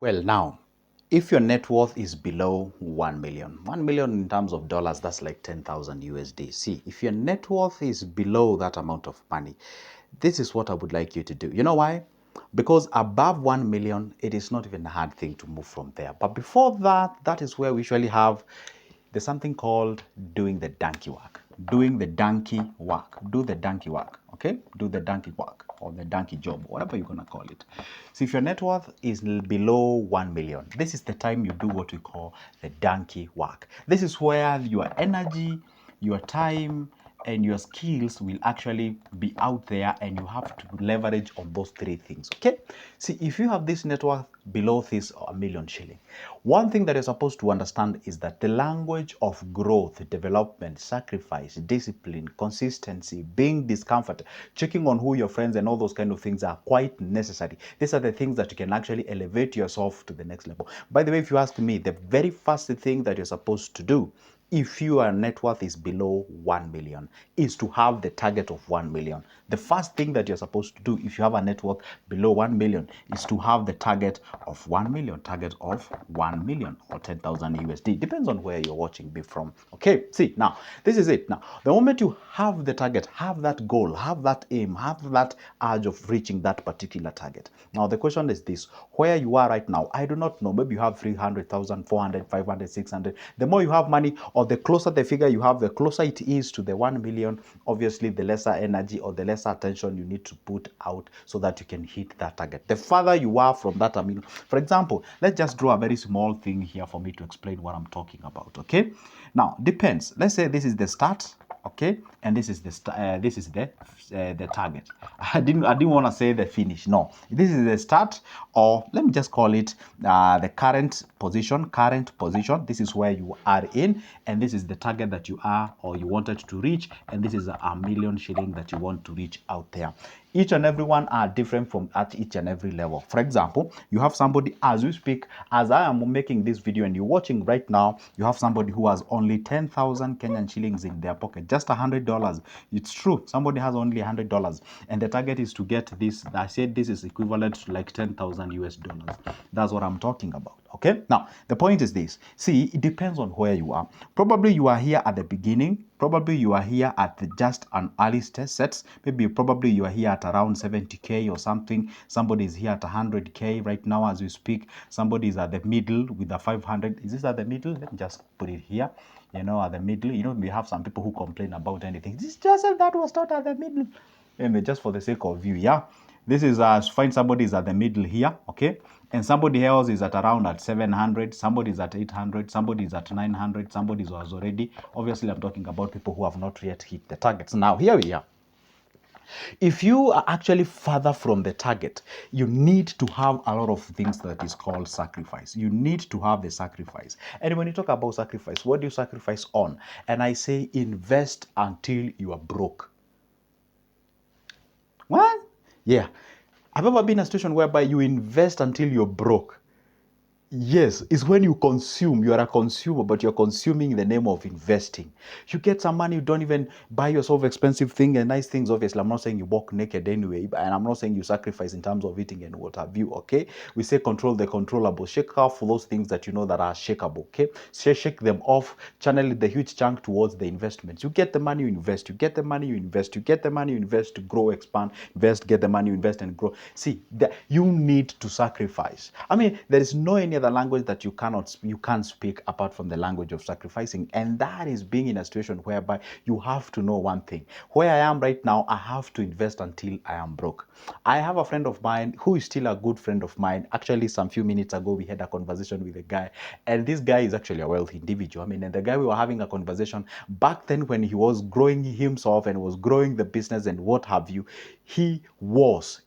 Well, now, if your net worth is below 1 million, 1 million in terms of dollars, that's like 10,000 USD. See, if your net worth is below that amount of money, this is what I would like you to do. You know why? Because above 1 million, it is not even a hard thing to move from there. But before that, that is where we usually have, there's something called doing the donkey work. Doing the donkey work. Do the donkey work. Okay? Do the donkey work or the donkey job, whatever you're going to call it. So if your net worth is below 1 million, this is the time you do what we call the donkey work. This is where your energy, your time, and your skills will actually be out there, and you have to leverage on those three things. Okay, see, if you have this net worth below this a million shilling, one thing that you're supposed to understand is that the language of growth, development, sacrifice, discipline, consistency, being discomfort, checking on who your friends and all those kind of things are quite necessary. These are the things that you can actually elevate yourself to the next level. By the way, if you ask me, the very first thing that you're supposed to do if your net worth is below 1 million is to have the target of 1 million. The first thing that you're supposed to do if you have a net worth below 1 million is to have the target of 1 million, target of 1 million or 10,000 USD. Depends on where you're watching me from. Okay, see, now, this is it. Now, the moment you have the target, have that goal, have that aim, have that urge of reaching that particular target. Now, the question is this, where you are right now, I do not know. Maybe you have 300,000, 400, 500, 600. The more you have money, or the closer the figure you have, the closer it is to the 1 million, obviously the lesser energy or the lesser attention you need to put out so that you can hit that target. The farther you are from that, I mean, for example, let's just draw a very small thing here for me to explain what I'm talking about, okay? Now, depends. Let's say this is the start, okay, and this is the target. I didn't want to say the finish. No, this is the start, or let me just call it the current position. This is where you are in, and this is the target that you are or you wanted to reach, and this is a million shilling that you want to reach out there. Each and every one are different from at each and every level. For example, you have somebody, as we speak, as I am making this video and you're watching right now, you have somebody who has only 10,000 Kenyan shillings in their pocket, just $100. It's true, somebody has only $100, and the target is to get this. I said this is equivalent to like 10,000 US dollars. That's what I'm talking about. Okay, now the point is this. See, it depends on where you are. Probably you are here at the beginning. Probably you are here at just an early sets. Maybe probably you are here at around 70K or something. Somebody is here at 100K right now as we speak. Somebody is at the middle with a 500. Is this at the middle? Let me just put it here. You know, at the middle. You know, we have some people who complain about anything. This just that was not at the middle. Anyway, just for the sake of you, yeah. This is find somebody is at the middle here, okay? And somebody else is at around at 700, somebody is at 800, somebody is at 900, somebody was already. Obviously, I'm talking about people who have not yet hit the targets. Now, here we are. If you are actually further from the target, you need to have a lot of things that is called sacrifice. You need to have the sacrifice. And when you talk about sacrifice, what do you sacrifice on? And I say invest until you are broke. What? Yeah. I've ever been in a situation whereby you invest until you're broke. Yes, it's when you consume. You are a consumer, but you're consuming in the name of investing. You get some money, you don't even buy yourself expensive things and nice things. Obviously, I'm not saying you walk naked anyway, and I'm not saying you sacrifice in terms of eating and what have you, okay? We say control the controllable. Shake off those things that you know that are shakeable, okay? Shake them off, channel the huge chunk towards the investments. You get the money, you invest. You get the money, you invest. You get the money, you invest to grow, expand, invest, get the money, you invest and grow. See, you need to sacrifice. I mean, there is no any other language that you can't speak apart from the language of sacrificing, and that is being in a situation whereby you have to know one thing. Where I am right now, I have to invest until I am broke. I have a friend of mine who is still a good friend of mine. Actually, some few minutes ago we had a conversation with a guy, and this guy is actually a wealthy individual. I mean, and the guy, we were having a conversation back then when he was growing himself and was growing the business and what have you. He was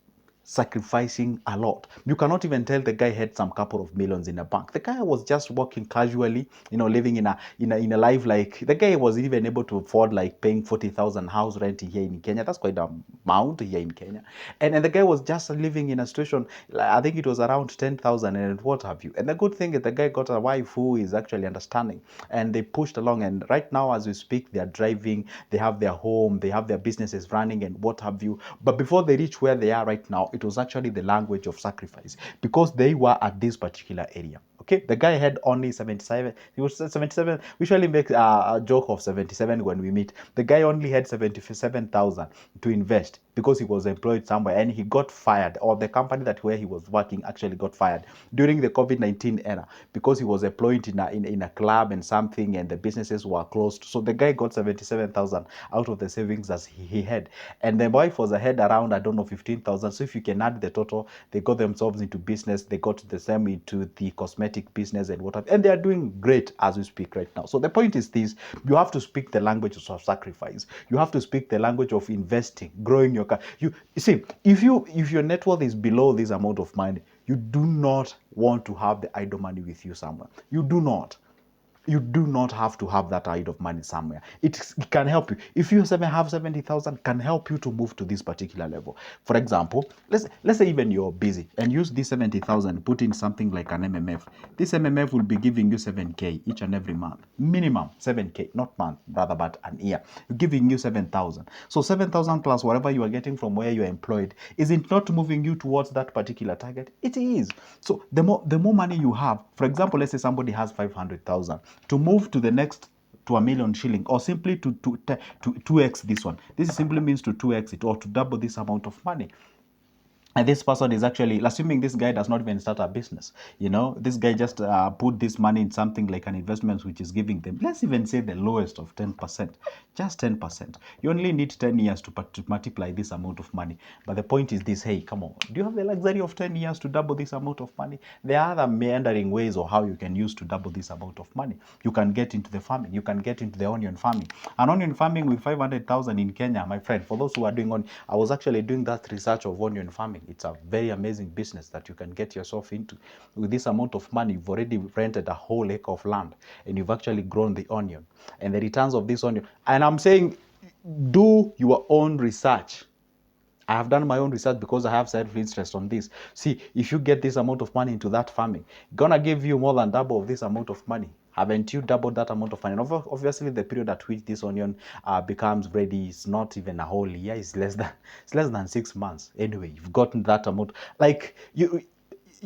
sacrificing a lot. You cannot even tell the guy had some couple of millions in the bank. The guy was just working casually, you know, living in a life like the guy was even able to afford like paying 40,000 house rent here in Kenya. That's quite a amount here in Kenya. And the guy was just living in a situation, I think it was around 10,000 and what have you. And the good thing is the guy got a wife who is actually understanding, and they pushed along. And right now, as we speak, they are driving, they have their home, they have their businesses running and what have you. But before they reach where they are right now, it it was actually the language of sacrifice, because they were at this particular area. Okay, the guy had only 77. He was 77. We usually make a joke of 77 when we meet. The guy only had 77,000 to invest because he was employed somewhere and he got fired, or the company that where he was working actually got fired during the COVID-19 era, because he was employed in a club and something, and the businesses were closed. So the guy got 77,000 out of the savings as he had, and the wife was ahead around, I don't know, 15,000. So if you can add the total, they got themselves into business. They got the same into the cosmetic business and whatever, and they are doing great as we speak right now. So the point is this: you have to speak the language of sacrifice. You have to speak the language of investing, growing your car. You see, if your net worth is below this amount of money, you do not want to have the idle money with you somewhere. You do not. You do not have to have that kind of money somewhere. It can help you. If you have 70,000, can help you to move to this particular level. For example, let's say even you're busy and use this 70,000, put in something like an MMF. This MMF will be giving you 7K each and every month. Minimum 7K, not month, rather, but an year. Giving you 7,000. So 7,000 plus whatever you are getting from where you are employed, is it not moving you towards that particular target? It is. So the more money you have, for example, let's say somebody has 500,000, to move to the next, to £1,000,000, or simply to 2x this one. This simply means to 2x it, or to double this amount of money. And this person is actually, assuming this guy does not even start a business, this guy just put this money in something like an investment, which is giving them, let's even say the lowest of 10%, just 10%. You only need 10 years to multiply this amount of money. But the point is this: hey, come on, do you have the luxury of 10 years to double this amount of money? There are other meandering ways of how you can use to double this amount of money. You can get into the farming. You can get into the onion farming. An onion farming with 500,000 in Kenya, my friend, for those who are doing on, I was actually doing that research of onion farming. It's a very amazing business that you can get yourself into. With this amount of money, you've already rented a whole acre of land, and you've actually grown the onion. And the returns of this onion, and I'm saying, do your own research. I have done my own research because I have self-interest on this. See, if you get this amount of money into that farming, gonna give you more than double of this amount of money. Haven't you doubled that amount of money? And obviously, the period at which this onion becomes ready is not even a whole year. It's less than 6 months. Anyway, you've gotten that amount. Like you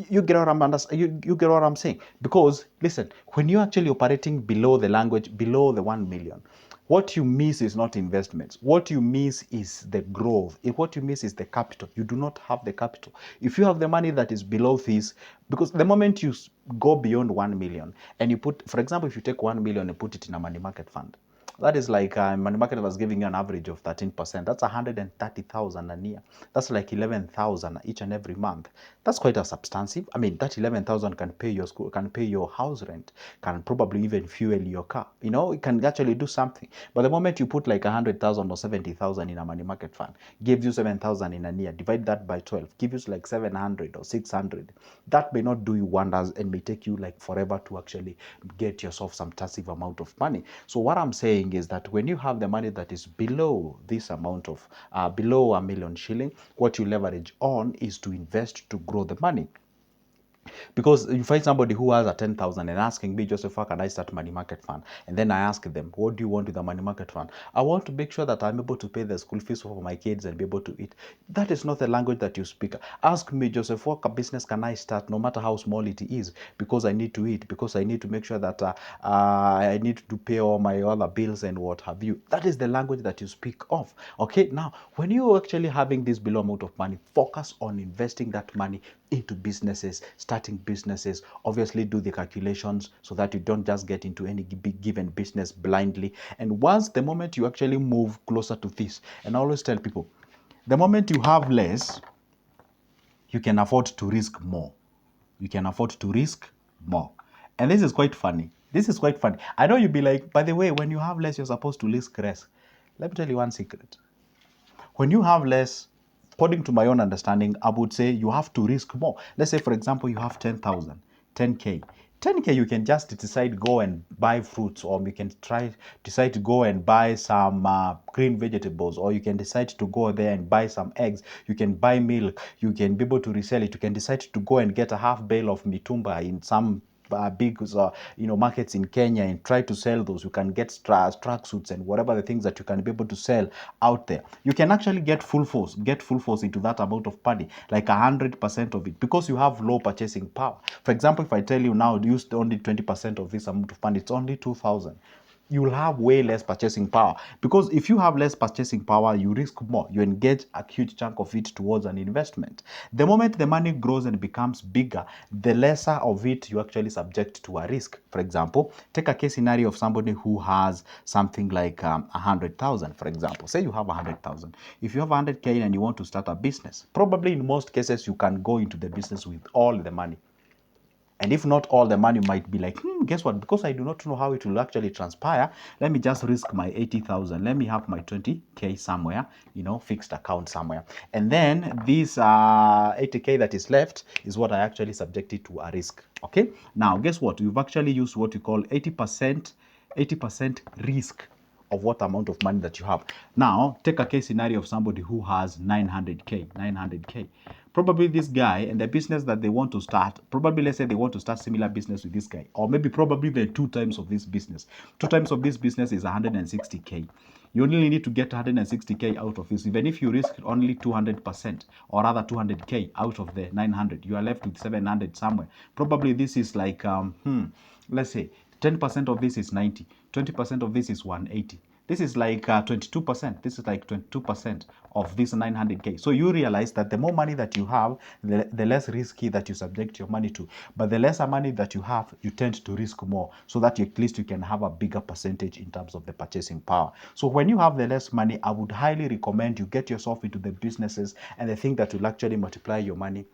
get what you get what I'm saying? Because listen, when you're actually operating below the language, below the 1 million, what you miss is not investments. What you miss is the growth. What you miss is the capital. You do not have the capital. If you have the money that is below this, because the moment you go beyond 1 million and you put, for example, if you take 1 million and put it in a money market fund, that is like money market was giving you an average of 13%. That's 130,000 a year. That's like 11,000 each and every month. That's quite a substantive. I mean, that 11,000 can pay your school, can pay your house rent, can probably even fuel your car. It can actually do something. But the moment you put like 100,000 or 70,000 in a money market fund, gives you 7,000 in a year. Divide that by 12, give you like 700 or 600. That may not do you wonders and may take you like forever to actually get yourself some massive amount of money. So what I'm saying is that when you have the money that is below this amount of, below £1,000,000, what you leverage on is to invest to grow the money. Because you find somebody who has a 10,000 and asking me, Joseph, how can I start money market fund? And then I ask them, what do you want with a money market fund? I want to make sure that I'm able to pay the school fees for my kids and be able to eat. That is not the language that you speak. Ask me, Joseph, what business can I start, no matter how small it is, because I need to eat, because I need to make sure that I need to pay all my other bills and what have you. That is the language that you speak of. Okay, now, when you're actually having this below amount of money, focus on investing that money into businesses, starting businesses. Obviously, do the calculations so that you don't just get into any big given business blindly. And once the moment you actually move closer to this, and I always tell people, the moment you have less, you can afford to risk more. You can afford to risk more. And this is quite funny. This is quite funny. I know you'll be like, by the way, when you have less, you're supposed to risk less. Let me tell you one secret. When you have less, according to my own understanding, I would say you have to risk more. Let's say, for example, you have 10,000, 10K. 10K, you can just decide go and buy fruits, or you can decide to go and buy some green vegetables, or you can decide to go there and buy some eggs. You can buy milk. You can be able to resell it. You can decide to go and get a half bale of mitumba in some big markets in Kenya and try to sell those. You can get tracksuits and whatever the things that you can be able to sell out there. You can actually get full force into that amount of money, like 100% of it, because you have low purchasing power. For example, if I tell you now use only 20% of this amount of money, it's only 2,000. You'll have way less purchasing power, because if you have less purchasing power, you risk more. You engage a huge chunk of it towards an investment. The moment the money grows and becomes bigger, the lesser of it you actually subject to a risk. For example, take a case scenario of somebody who has something like 100,000. For example, say you have 100,000. If you have 100K and you want to start a business, probably in most cases you can go into the business with all the money. And if not all the money, might be like, guess what? Because I do not know how it will actually transpire, let me just risk my 80,000. Let me have my 20K somewhere, fixed account somewhere. And then this 80K that is left is what I actually subjected to a risk. Okay. Now, guess what? We've actually used what we call 80% risk of what amount of money that you have. Now, take a case scenario of somebody who has 900K. Probably this guy and the business that they want to start, probably let's say they want to start similar business with this guy, or maybe probably the 2 times of this business. 2 times of this business is 160K. You only need to get 160K out of this. Even if you risk only 200%, or rather 200K out of the 900, you are left with 700 somewhere. Probably this is like, let's say 10% of this is 90, 20% of this is 180. This is like 22%. This is like 22% of this 900K. So you realize that the more money that you have, the less risky that you subject your money to. But the lesser money that you have, you tend to risk more, so that at least you can have a bigger percentage in terms of the purchasing power. So when you have the less money, I would highly recommend you get yourself into the businesses and the thing that will actually multiply your money.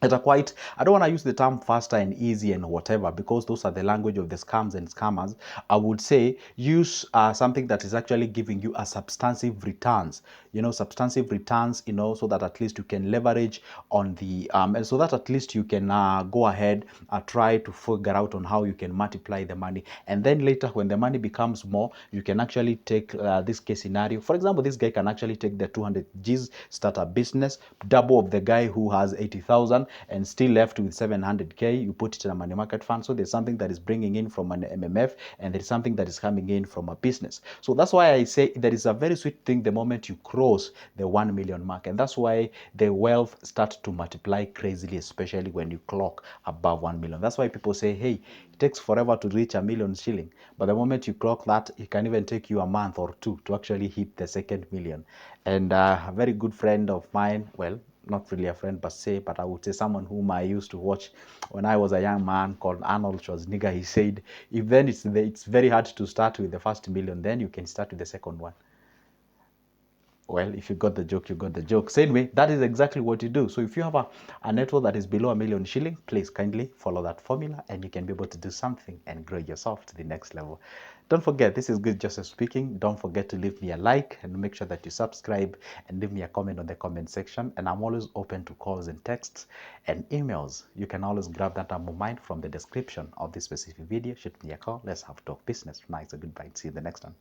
I don't want to use the term faster and easy and whatever, because those are the language of the scams and scammers. I would say use something that is actually giving you a substantive returns, so that at least you can leverage on the, and so that at least you can go ahead, try to figure out on how you can multiply the money. And then later, when the money becomes more, you can actually take this case scenario. For example, this guy can actually take the 200 G's, start a business, double of the guy who has 80,000, and still left with 700K. You put it in a money market fund. So there's something that is bringing in from an MMF, and there's something that is coming in from a business. So that's why I say there is a very sweet thing the moment you cross the 1 million mark. And that's why the wealth starts to multiply crazily, especially when you clock above 1 million. That's why people say, hey, it takes forever to reach $1,000,000. But the moment you clock that, it can even take you a month or two to actually hit the second million. And a very good friend of mine, well, not really a friend per se, but I would say someone whom I used to watch when I was a young man, called Arnold Schwarzenegger. He said, if then it's very hard to start with the first million, then you can start with the second one. Well, if you got the joke, you got the joke. So anyway, that is exactly what you do. So if you have a net worth that is below $1,000,000, please kindly follow that formula, and you can be able to do something and grow yourself to the next level. Don't forget, this is Good Joseph speaking. Don't forget to leave me a like, and make sure that you subscribe and leave me a comment on the comment section. And I'm always open to calls and texts and emails. You can always grab that number of mine from the description of this specific video. Shoot me a call. Let's have talk business. Nice and goodbye. See you in the next one.